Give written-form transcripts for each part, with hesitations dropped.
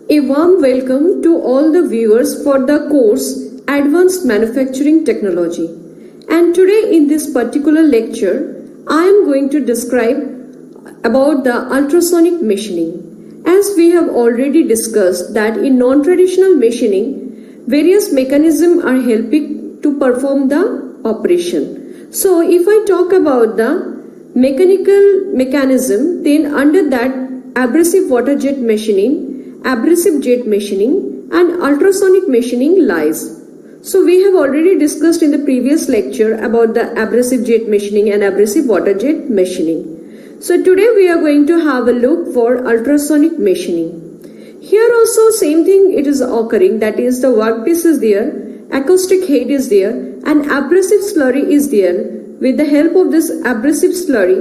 A warm welcome to all the viewers for the course Advanced Manufacturing Technology. And today in this particular lecture, I am going to describe about the ultrasonic machining. As we have already discussed that in non-traditional machining, various mechanisms are helping to perform the operation. So if I talk about the mechanical mechanism, then under that abrasive water jet machining, abrasive jet machining and ultrasonic machining lies. So we have already discussed in the previous lecture about the abrasive jet machining and abrasive water jet machining. So today we are going to have a look for ultrasonic machining. Here also same thing it is occurring, that is the workpiece is there, acoustic head is there and abrasive slurry is there. With the help of this abrasive slurry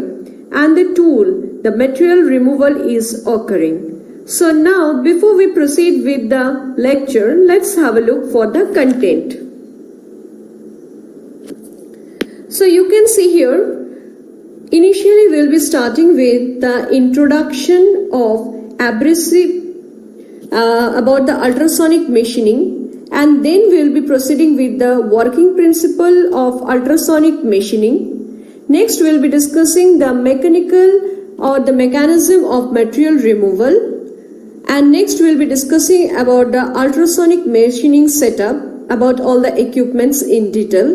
and the tool, the material removal is occurring. So now before we proceed with the lecture, let's have a look for the content. So you can see here, initially we'll be starting with the introduction of abrasive, about the ultrasonic machining, and then we'll be proceeding with the working principle of ultrasonic machining. Next we'll be discussing the mechanical or the mechanism of material removal. And next we'll be discussing about the ultrasonic machining setup, about all the equipments in detail.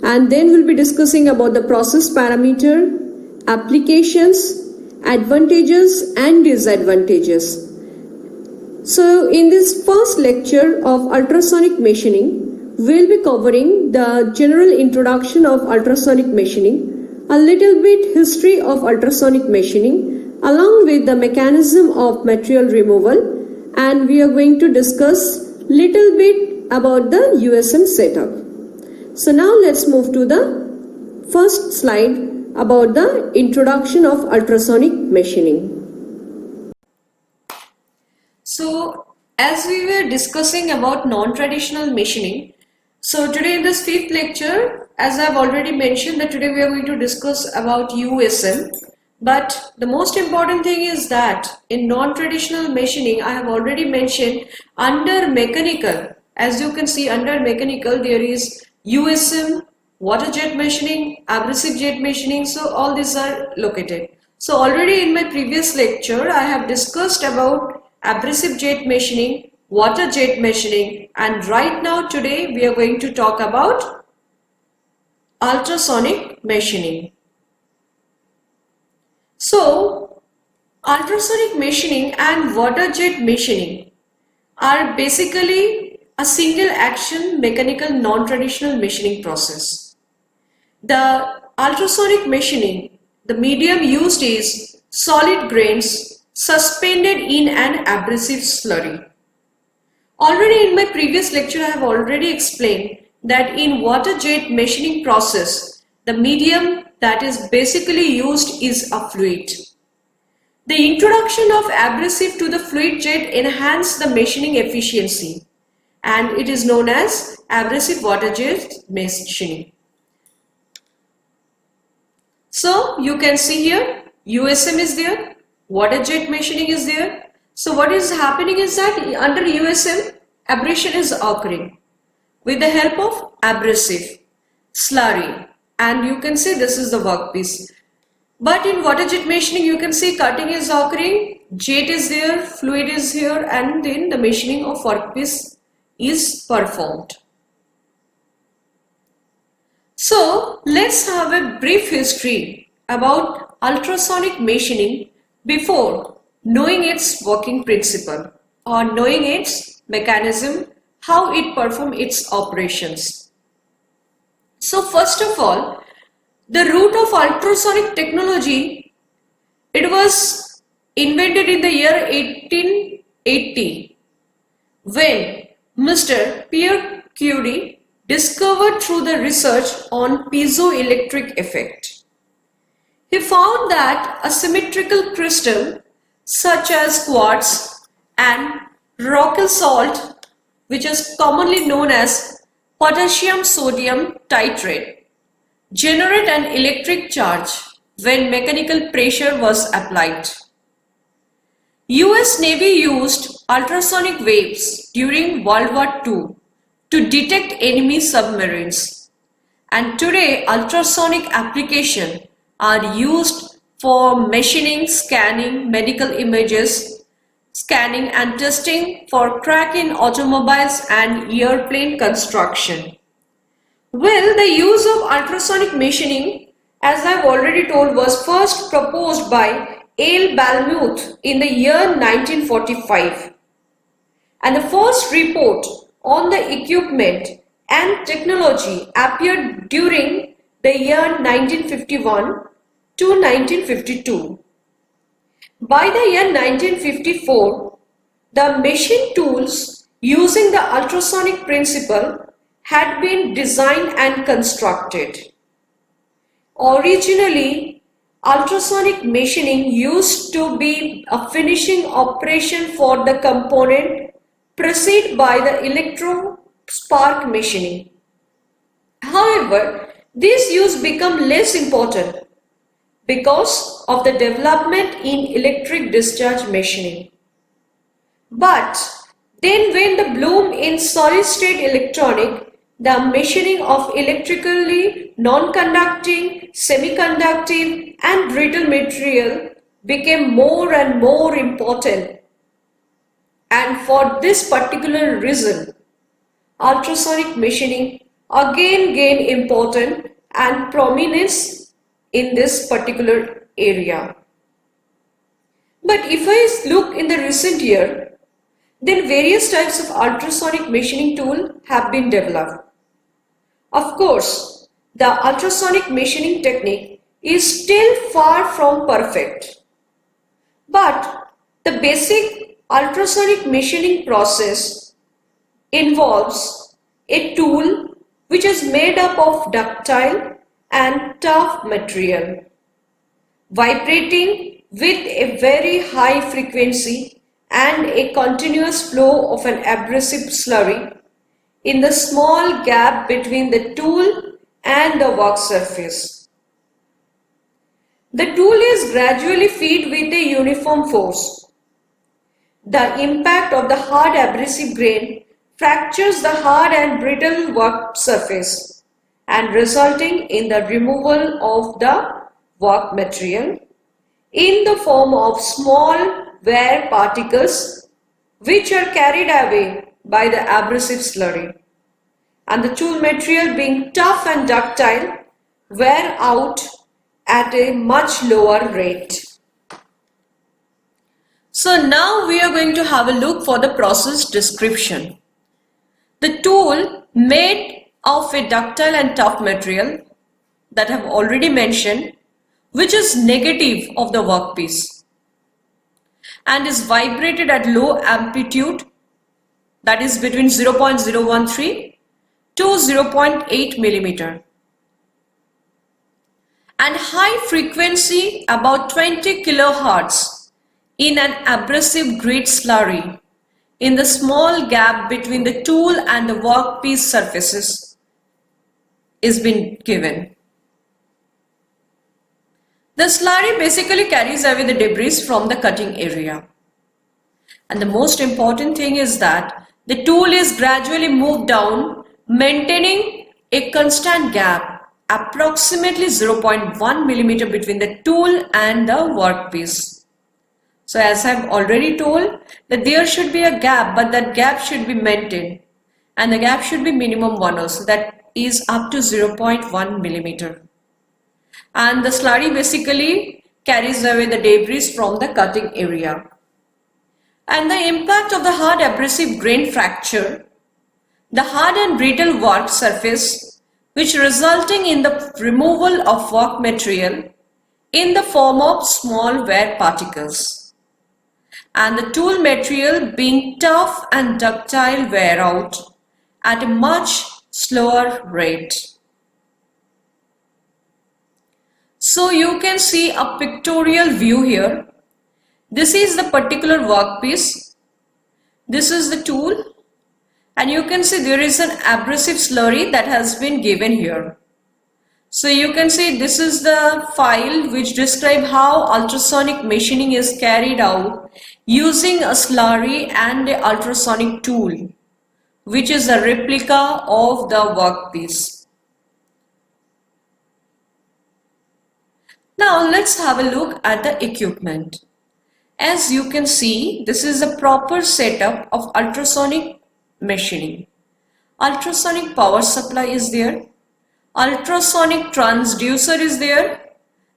And then we'll be discussing about the process parameter, applications, advantages and disadvantages. So in this first lecture of ultrasonic machining, we'll be covering the general introduction of ultrasonic machining, a little bit history of ultrasonic machining, along with the mechanism of material removal, and we are going to discuss little bit about the USM setup. So now let's move to the first slide about the introduction of ultrasonic machining. So as we were discussing about non-traditional machining, so today in this fifth lecture, as I've already mentioned, that today we are going to discuss about USM. But the most important thing is that in non-traditional machining, I have already mentioned under mechanical, as you can see under mechanical there is USM, water jet machining, abrasive jet machining, so all these are located. So already in my previous lecture I have discussed about abrasive jet machining, water jet machining, and right now today we are going to talk about ultrasonic machining. So, ultrasonic machining and water jet machining are basically a single action mechanical non-traditional machining process. The ultrasonic machining, the medium used is solid grains suspended in an abrasive slurry. Already in my previous lecture I have already explained that in water jet machining process, the medium that is basically used is a fluid. The introduction of abrasive to the fluid jet enhances the machining efficiency, and it is known as abrasive water jet machining. So you can see here USM is there, water jet machining is there. So what is happening is that under USM abrasion is occurring with the help of abrasive slurry. And you can see this is the workpiece. But in water jet machining you can see cutting is occurring, jet is there, fluid is here, and then the machining of workpiece is performed. So let's have a brief history about ultrasonic machining before knowing its working principle or knowing its mechanism, how it performs its operations. So first of all, the root of ultrasonic technology, it was invented in the year 1880 when Mr. Pierre Curie discovered through the research on piezoelectric effect. He found that a symmetrical crystal such as quartz and rock salt, which is commonly known as potassium sodium titrate, generate an electric charge when mechanical pressure was applied. US Navy used ultrasonic waves during World War II to detect enemy submarines. And today ultrasonic applications are used for machining, scanning medical images, scanning and testing for crack in automobiles and airplane construction. Well, the use of ultrasonic machining, as I've already told, was first proposed by L. Balmuth in the year 1945. And the first report on the equipment and technology appeared during the year 1951 to 1952. By the year 1954, the machine tools using the ultrasonic principle had been designed and constructed. Originally, ultrasonic machining used to be a finishing operation for the component preceded by the electro spark machining. However, this use became less important because of the development in electric discharge machining. But then when the bloom in solid-state electronic, the machining of electrically non-conducting, semiconductive and brittle material became more and more important. And for this particular reason, ultrasonic machining again gained importance and prominence in this particular area. But if I look in the recent year, then various types of ultrasonic machining tool have been developed. Of course, the ultrasonic machining technique is still far from perfect. But the basic ultrasonic machining process involves a tool which is made up of ductile and tough material, vibrating with a very high frequency and a continuous flow of an abrasive slurry in the small gap between the tool and the work surface. The tool is gradually fed with a uniform force. The impact of the hard abrasive grain fractures the hard and brittle work surface and resulting in the removal of the work material in the form of small wear particles which are carried away by the abrasive slurry, and the tool material being tough and ductile wear out at a much lower rate. So now we are going to have a look for the process description. The tool made of a ductile and tough material that I have already mentioned, which is negative of the workpiece and is vibrated at low amplitude, that is between 0.013 to 0.8 millimeter, and high frequency about 20 kilohertz in an abrasive grit slurry in the small gap between the tool and the workpiece surfaces is been given. The slurry basically carries away the debris from the cutting area. And the most important thing is that the tool is gradually moved down, maintaining a constant gap, approximately 0.1 millimeter between the tool and the workpiece. So as I've already told that there should be a gap, but that gap should be maintained. And the gap should be minimum 1 also, that is up to 0.1 millimeter. And the slurry basically carries away the debris from the cutting area. And the impact of the hard abrasive grain fracture, the hard and brittle work surface, which resulting in the removal of work material in the form of small wear particles, and the tool material being tough and ductile wear out at a much slower rate. So you can see a pictorial view here. This is the particular workpiece. This is the tool, and you can see there is an abrasive slurry that has been given here. So you can see this is the file which describe how ultrasonic machining is carried out using a slurry and a ultrasonic tool, which is a replica of the workpiece. Now let's have a look at the equipment. As you can see, this is a proper setup of ultrasonic machining. Ultrasonic power supply is there. Ultrasonic transducer is there.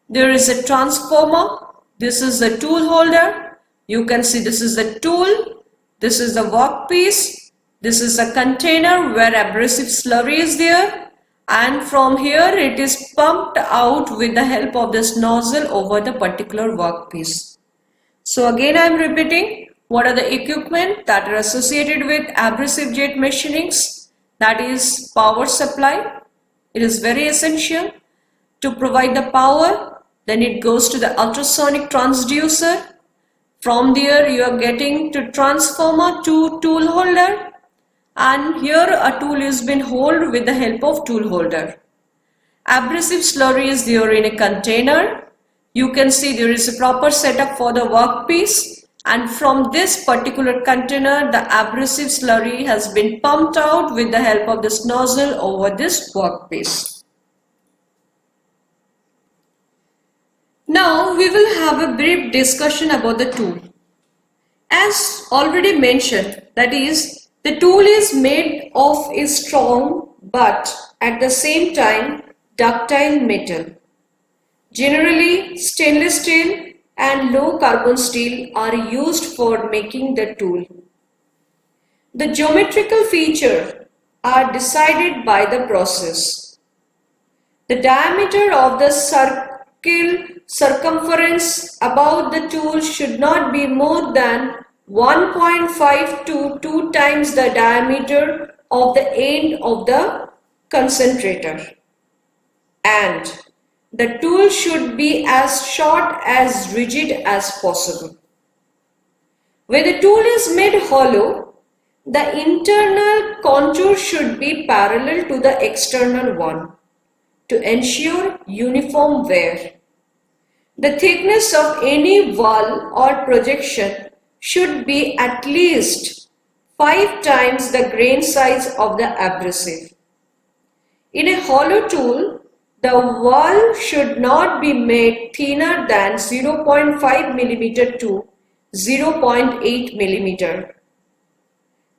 There is a transformer. This is the tool holder. You can see this is the tool. This is the workpiece. This is a container where abrasive slurry is there. And from here it is pumped out with the help of this nozzle over the particular workpiece. So again I am repeating, what are the equipment that are associated with abrasive jet machinings? That is power supply. It is very essential to provide the power. Then it goes to the ultrasonic transducer. From there you are getting to transformer to tool holder. And here a tool is being held with the help of tool holder. Abrasive slurry is there in a container. You can see there is a proper setup for the workpiece, and from this particular container the abrasive slurry has been pumped out with the help of this nozzle over this workpiece. Now we will have a brief discussion about the tool. As already mentioned, that is, the tool is made of a strong but at the same time ductile metal. Generally, stainless steel and low carbon steel are used for making the tool. The geometrical features are decided by the process. The diameter of the circumference about the tool should not be more than 1.5 to 2 times the diameter of the end of the concentrator. And the tool should be as short as rigid as possible. When the tool is made hollow, the internal contour should be parallel to the external one to ensure uniform wear. The thickness of any wall or projection should be at least 5 times the grain size of the abrasive. In a hollow tool, the wall should not be made thinner than 0.5 mm to 0.8 mm.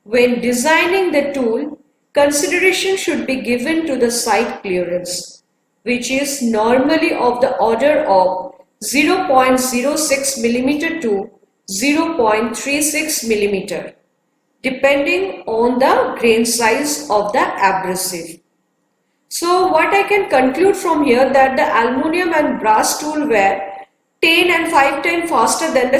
When designing the tool, consideration should be given to the site clearance, which is normally of the order of 0.06 mm to 0.36 mm, depending on the grain size of the abrasive. So what I can conclude from here, that the aluminum and brass tool were 10 and 5 times faster than the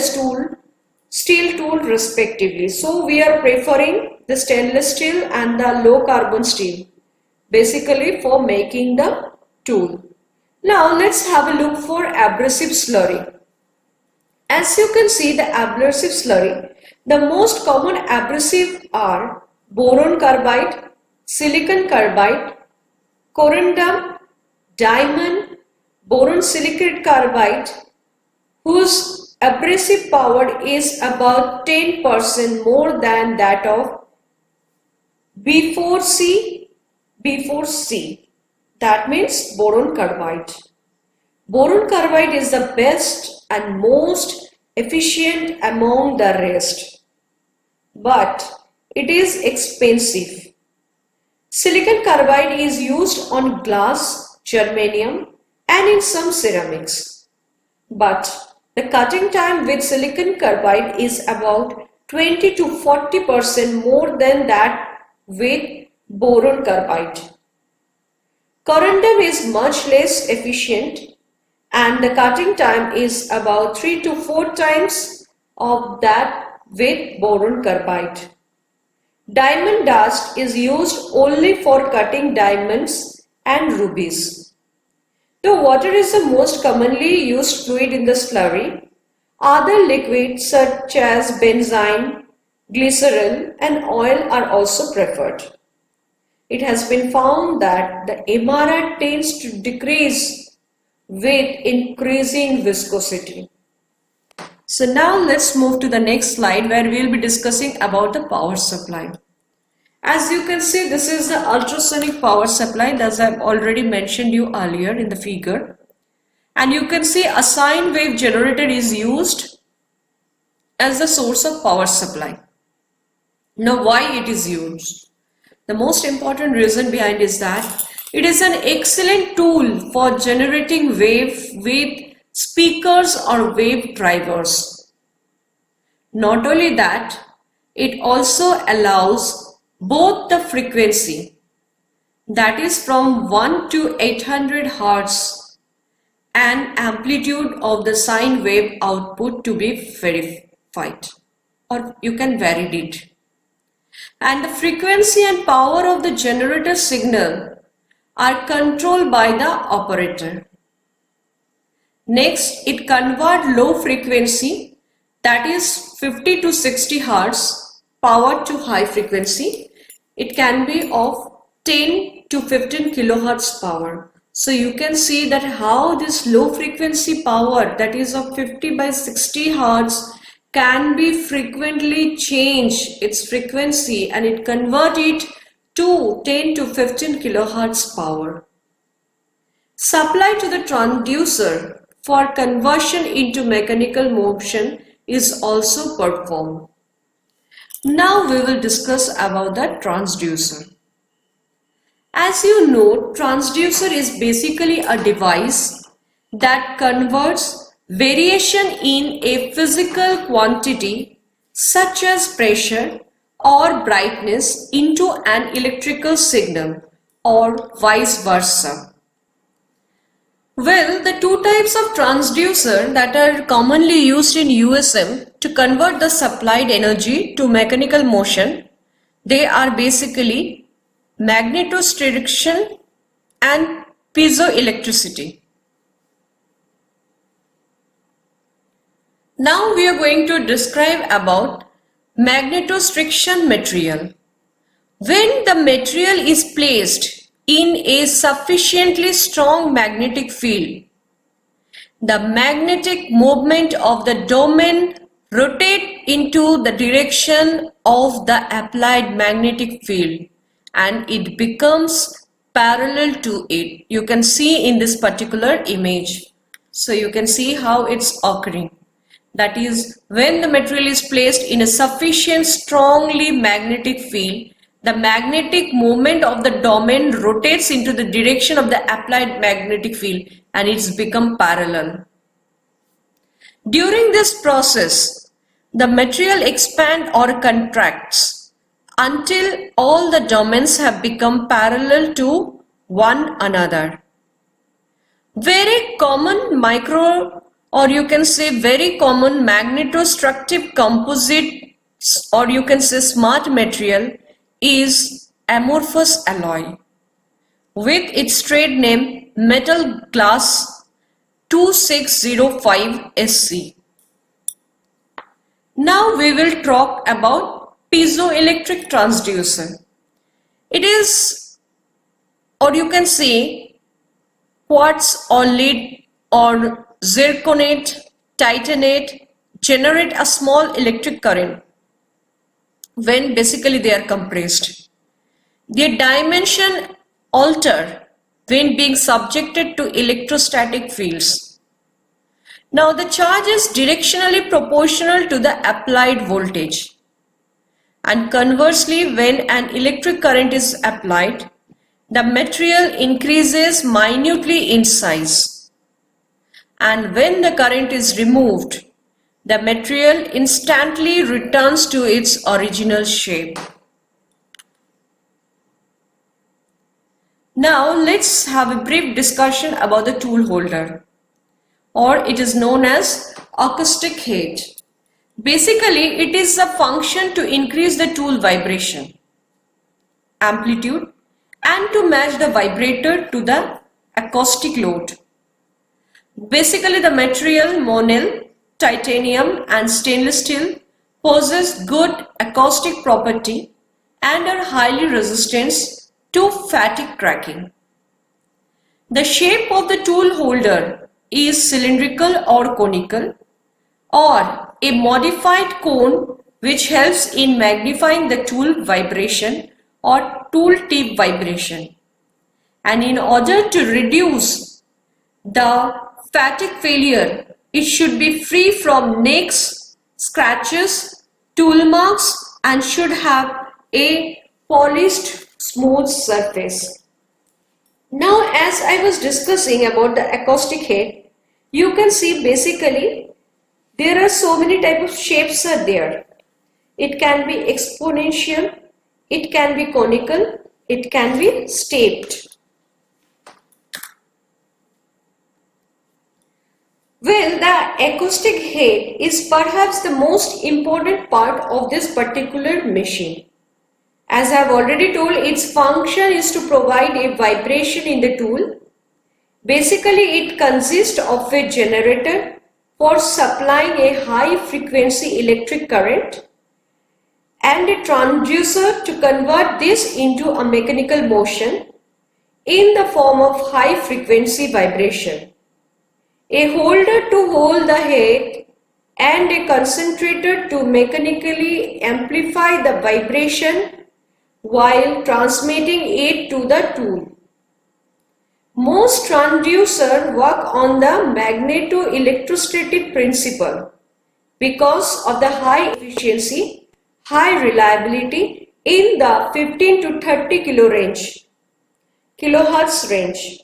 steel tool respectively. So we are preferring the stainless steel and the low carbon steel basically for making the tool. Now let's have a look for abrasive slurry. As you can see, the abrasive slurry, the most common abrasive are boron carbide, silicon carbide, corundum, diamond, boron silicate carbide, whose abrasive power is about 10% more than that of B4C. That means boron carbide. Boron carbide is the best and most efficient among the rest, but it is expensive. Silicon carbide is used on glass, germanium, and in some ceramics. But the cutting time with silicon carbide is about 20 to 40% more than that with boron carbide. Corundum is much less efficient, and the cutting time is about 3 to 4 times of that with boron carbide. Diamond dust is used only for cutting diamonds and rubies. Though water is the most commonly used fluid in the slurry, other liquids such as benzene, glycerol and oil are also preferred. it has been found that the MRI tends to decrease with increasing viscosity. So now let's move to the next slide where we will be discussing about the power supply. As you can see, this is the ultrasonic power supply, as I've already mentioned you earlier in the figure. And you can see a sine wave generator is used as the source of power supply. Now why it is used? The most important reason behind is that it is an excellent tool for generating wave with speakers or wave drivers. Not only that, it also allows both the frequency, that is from 1 to 800 Hz, and amplitude of the sine wave output to be verified, or you can vary it. And the frequency and power of the generator signal are controlled by the operator. Next, it converts low frequency, that is 50 to 60 Hz power to high frequency. It can be of 10 to 15 kilohertz power. So you can see that how this low frequency power, that is of 50 by 60 Hz, can be frequently changed its frequency and it convert it to 10 to 15 kilohertz power. Supply to the transducer for conversion into mechanical motion is also performed. Now we will discuss about the transducer. As you know, transducer is basically a device that converts variation in a physical quantity such as pressure or brightness into an electrical signal or vice versa. Well, the two types of transducer that are commonly used in USM to convert the supplied energy to mechanical motion, they are basically magnetostriction and piezoelectricity. Now we are going to describe about magnetostriction material. When the material is placed in a sufficiently strong magnetic field, the magnetic movement of the domain rotate into the direction of the applied magnetic field and it becomes parallel to it. You can see in this particular image. So you can see how it's occurring. That is, when the material is placed in a sufficient strongly magnetic field, the magnetic moment of the domain rotates into the direction of the applied magnetic field and it's become parallel. During this process, the material expands or contracts until all the domains have become parallel to one another. Very common very common magnetostructive composites, or you can say smart material, is amorphous alloy with its trade name Metal Glass 2605 SC. Now we will talk about piezoelectric transducer. It is, or you can say, quartz or lead or zirconate, titanate generate a small electric current when basically they are compressed. Their dimension alter when being subjected to electrostatic fields. Now the charge is directionally proportional to the applied voltage. And conversely, when an electric current is applied, the material increases minutely in size. And when the current is removed, the material instantly returns to its original shape. Now let's have a brief discussion about the tool holder, or it is known as acoustic head. Basically, it is a function to increase the tool vibration, amplitude, and to match the vibrator to the acoustic load. Basically, the material monel, titanium and stainless steel possess good acoustic property and are highly resistant to fatigue cracking. The shape of the tool holder is cylindrical or conical, or a modified cone which helps in magnifying the tool vibration or tool tip vibration. And in order to reduce the fatigue failure, it should be free from nicks, scratches, tool marks, and should have a polished smooth surface. Now, as I was discussing about the acoustic head, you can see basically there are so many type of shapes are there. It can be exponential, it can be conical, it can be stepped. Well, the acoustic head is perhaps the most important part of this particular machine. As I have already told, its function is to provide a vibration in the tool. Basically, it consists of a generator for supplying a high frequency electric current and a transducer to convert this into a mechanical motion in the form of high frequency vibration. A holder to hold the head and a concentrator to mechanically amplify the vibration while transmitting it to the tool. Most transducers work on the magneto-electrostatic principle because of the high efficiency, high reliability in the 15 to 30 kilohertz range.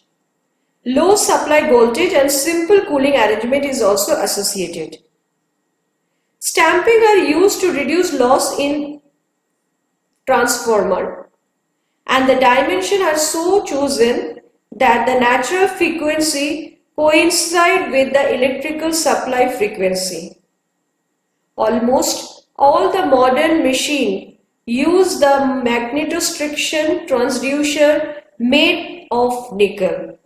Low supply voltage and simple cooling arrangement is also associated. Stamping are used to reduce loss in transformer, and the dimensions are so chosen that the natural frequency coincide with the electrical supply frequency. Almost all the modern machines use the magnetostriction transducer made of nickel,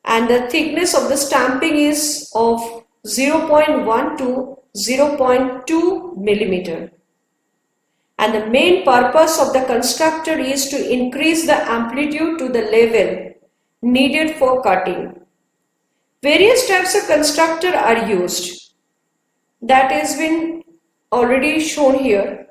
and the thickness of the stamping is of 0.1 to 0.2 millimeter. And the main purpose of the constructor is to increase the amplitude to the level needed for cutting. Various types of constructor are used. That has been already shown here.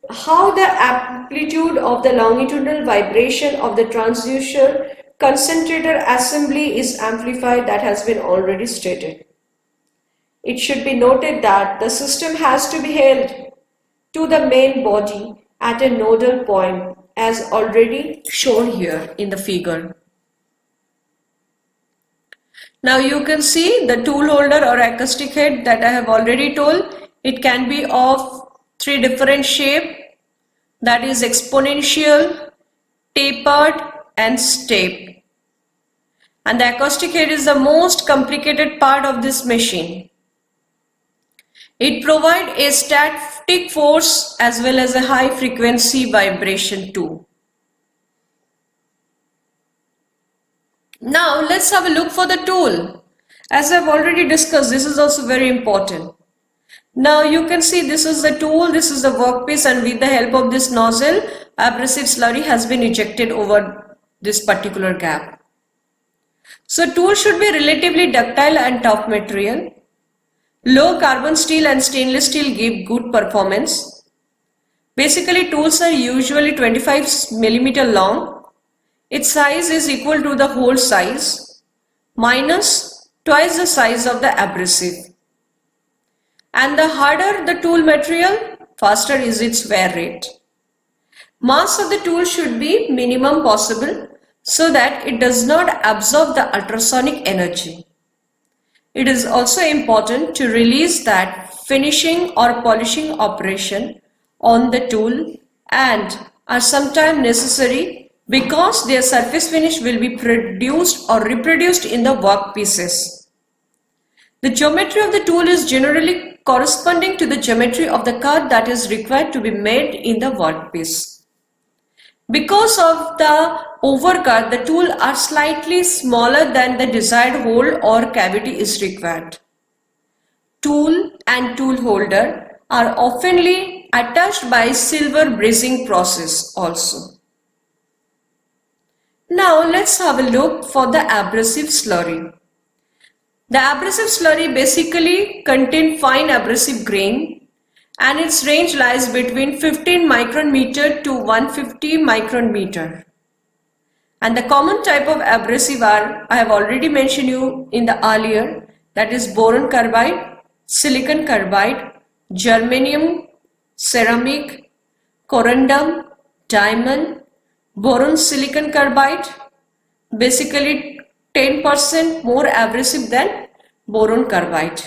How the amplitude of the longitudinal vibration of the transducer concentrator assembly is amplified, that has been already stated. It should be noted that the system has to be held to the main body at a nodal point as already shown here in the figure. Now you can see the tool holder or acoustic head that I have already told. It can be of three different shapes, that is exponential, tapered and stepped. And the acoustic head is the most complicated part of this machine. It provides a static force as well as a high frequency vibration too. Now let's have a look for the tool. As I've already discussed, this is also very important. Now you can see this is the tool, this is the workpiece, and with the help of this nozzle, abrasive slurry has been ejected over this particular gap. So tool should be relatively ductile and tough material. Low carbon steel and stainless steel give good performance. Basically tools are usually 25 mm long. Its size is equal to the hole size minus twice the size of the abrasive. And the harder the tool material, faster is its wear rate. Mass of the tool should be minimum possible so that it does not absorb the ultrasonic energy. It is also important to release that finishing or polishing operation on the tool and are sometimes necessary because their surface finish will be produced or reproduced in the workpieces. The geometry of the tool is generally corresponding to the geometry of the cut that is required to be made in the workpiece. Because of the overcut, the tools are slightly smaller than the desired hole or cavity is required. Tool and tool holder are oftenly attached by silver brazing process also. Now let's have a look for the abrasive slurry. The abrasive slurry basically contains fine abrasive grain and its range lies between 15 micron meter to 150 micron meter. And the common type of abrasive are, I have already mentioned you in the earlier, that is boron carbide, silicon carbide, germanium, ceramic, corundum, diamond, boron silicon carbide, basically 10% more abrasive than boron carbide.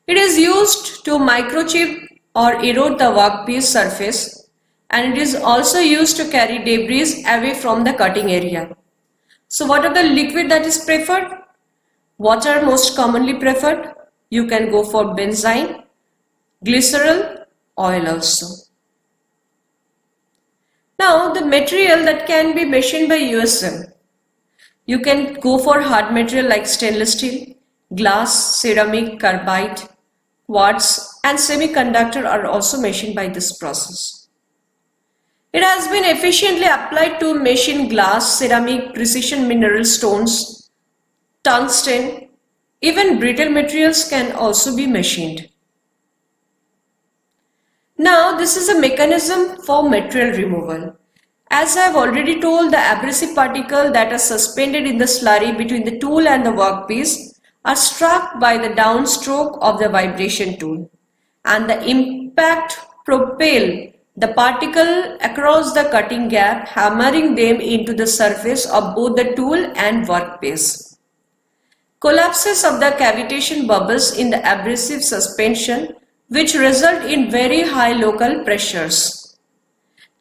It is used to microchip or erode the workpiece surface, and it is also used to carry debris away from the cutting area. So what are the liquid that is preferred? Water most commonly preferred. You can go for benzene, glycerol, oil also. Now the material that can be machined by USM. You can go for hard material like stainless steel, glass, ceramic, carbide, quartz and semiconductor are also machined by this process. It has been efficiently applied to machine glass, ceramic, precision mineral stones, tungsten, even brittle materials can also be machined. Now this is a mechanism for material removal. As I have already told, the abrasive particles that are suspended in the slurry between the tool and the workpiece are struck by the downstroke of the vibration tool, and the impact propel the particle across the cutting gap, hammering them into the surface of both the tool and workpiece. Collapses of the cavitation bubbles in the abrasive suspension, which result in very high local pressures.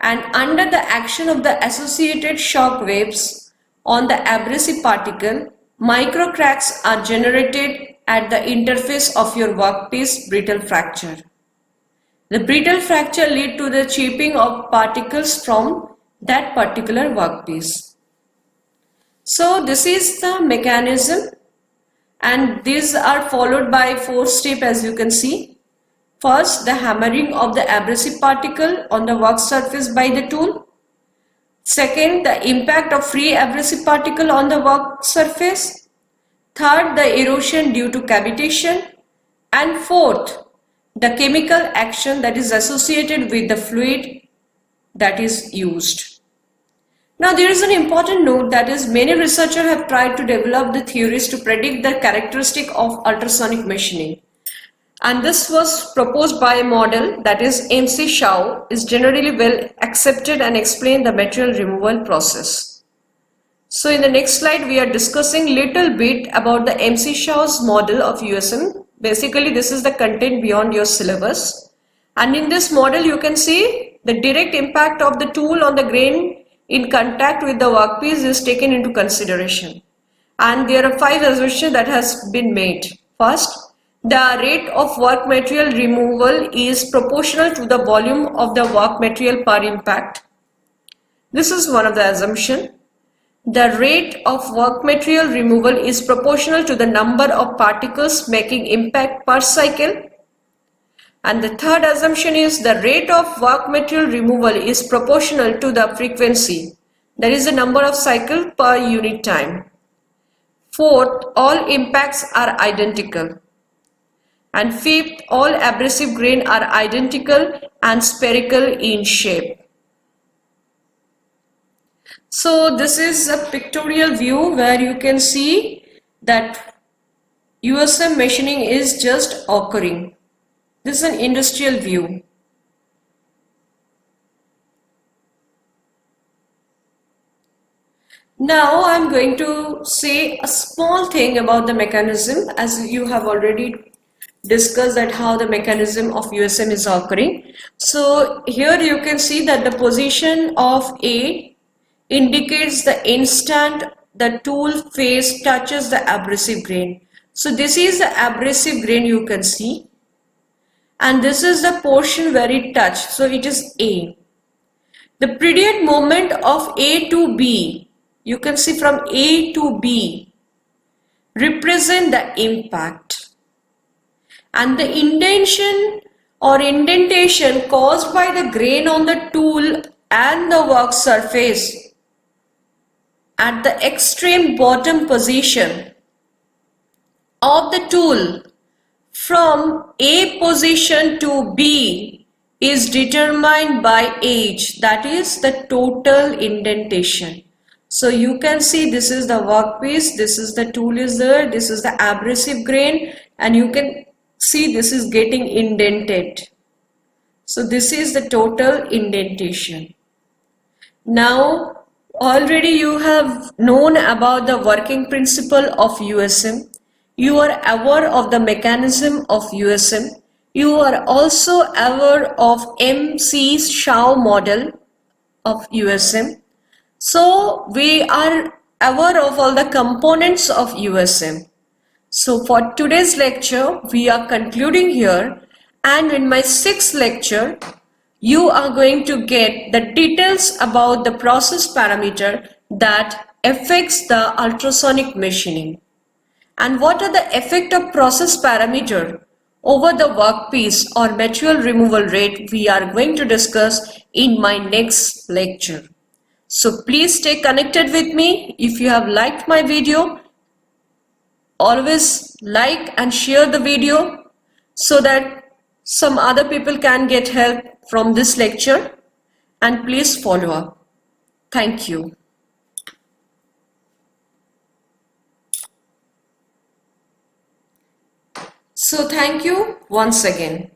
And under the action of the associated shock waves on the abrasive particle, micro cracks are generated at the interface of your workpiece brittle fracture. The brittle fracture leads to the chipping of particles from that particular workpiece. So this is the mechanism, and these are followed by 4 steps as you can see. First, the hammering of the abrasive particle on the work surface by the tool. Second, the impact of free abrasive particle on the work surface. Third, the erosion due to cavitation. And fourth, the chemical action that is associated with the fluid that is used. Now there is an important note, that is many researchers have tried to develop the theories to predict the characteristic of ultrasonic machining. And this was proposed by a model, that is MC Shao, is generally well accepted and explain the material removal process. So in the next slide we are discussing little bit about the MC Shao's model of USM. Basically this is the content beyond your syllabus, and in this model you can see the direct impact of the tool on the grain in contact with the workpiece is taken into consideration, and there are 5 assumptions that has been made. First, the rate of work material removal is proportional to the volume of the work material per impact. This is one of the assumptions. The rate of work material removal is proportional to the number of particles making impact per cycle. And the third assumption is the rate of work material removal is proportional to the frequency, that is the number of cycles per unit time. Fourth, all impacts are identical. And fifth, all abrasive grain are identical and spherical in shape. So this is a pictorial view where you can see that USM machining is just occurring. This is an industrial view. Now I am going to say a small thing about the mechanism, as you have already discussed that how the mechanism of USM is occurring. So here you can see that the position of A indicates the instant the tool face touches the abrasive grain. So this is the abrasive grain you can see, and this is the portion where it touched, so it is A. The period movement of A to B, you can see from A to B, represent the impact, and the indentation or indentation caused by the grain on the tool and the work surface at the extreme bottom position of the tool from A position to B is determined by age, that is the total indentation. So you can see this is the workpiece, this is the tool is there, this is the abrasive grain, and you can see this is getting indented. So this is the total indentation. Now already you have known about the working principle of USM. You are aware of the mechanism of USM. You are also aware of MC Shao model of USM. So we are aware of all the components of USM. So for today's lecture, we are concluding here, and in my 6th lecture, you are going to get the details about the process parameter that affects the ultrasonic machining. And what are the effect of process parameter over the workpiece or material removal rate we are going to discuss in my next lecture. So please stay connected with me. If you have liked my video, always like and share the video so that some other people can get help from this lecture, and please follow up. Thank you. So thank you once again.